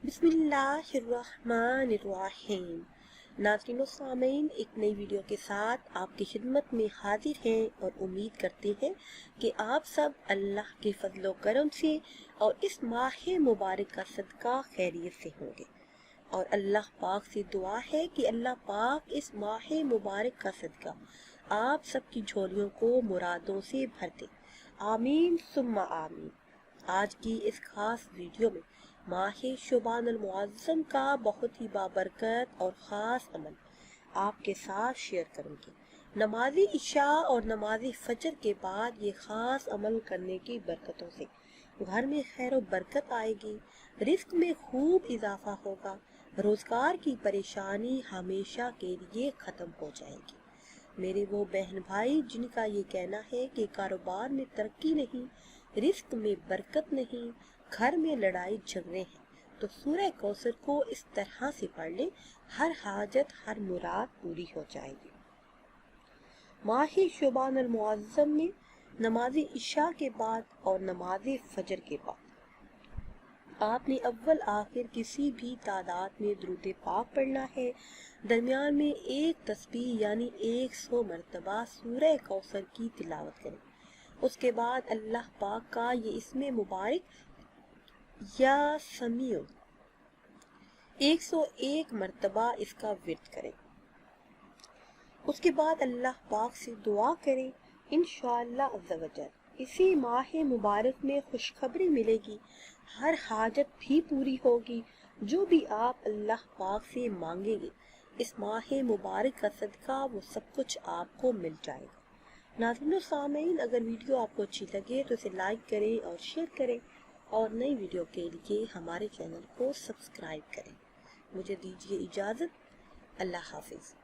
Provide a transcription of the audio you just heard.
बिस्मिल्लाहिर्रहमानिर्रहीम। नाज़रीन व सामीन, एक नई वीडियो के साथ आपकी खिदमत में हाजिर हैं और उम्मीद करते हैं कि आप सब अल्लाह के फजल व करम से और इस माह मुबारक का सदका खैरियत से होंगे। और अल्लाह पाक से दुआ है कि अल्लाह पाक इस माह मुबारक का सदका आप सबकी झोलियों को मुरादों से भर दे। आमीन सुम्मा आमीन। आज की इस खास वीडियो में माह शुबान अल मुअज़्ज़म का बहुत ही बाबरकत और ख़ास अमल आपके साथ शेयर करूंगी। नमाज़ी इशा और नमाज़ी फजर के बाद ये ख़ास अमल करने की बरकतों से घर में खैर और बरकत आएगी, रिस्क में खूब इजाफा होगा, रोज़गार की परेशानी हमेशा के लिए ख़त्म हो जाएगी। मेरे वो बहन भाई जिनका ये कहना है कि कारोबार में तरक्की नहीं, रिस्क में बरकत नहीं, घर में लड़ाई झगड़े हैं, तो सूरह कौसर को इस तरह से पढ़ ले, हर हाजत हर मुराद पूरी हो जाएगी। माह शुबान अल मुअज़्ज़म में नमाज़ी इशा के बाद और नमाज़ी फजर के बाद आपने अव्वल आखिर किसी भी तादाद में दुरूद पाक पढ़ना है। दरमियान में एक तस्बीह यानी 100 मरतबा सूरह कौसर की तिलावत करें। उसके बाद अल्लाह पाक का ये इसमें मुबारक या समीउ 101 मरतबा इसका विर्द करें। उसके बाद अल्लाह पाक से दुआ करें, इंशाअल्लाह अज़्ज़ा वजल इसी माह मुबारक में खुशखबरी मिलेगी, हर हाजत भी पूरी होगी। जो भी आप अल्लाह पाक से मांगेंगे इस माह मुबारक का सदका वो सब कुछ आपको मिल जाएगा। नाज़रीन व सामीन, अगर वीडियो आपको अच्छी लगे तो इसे लाइक करें और शेयर करें और नई वीडियो के लिए हमारे चैनल को सब्सक्राइब करें। मुझे दीजिए इजाज़त। अल्लाह हाफिज़।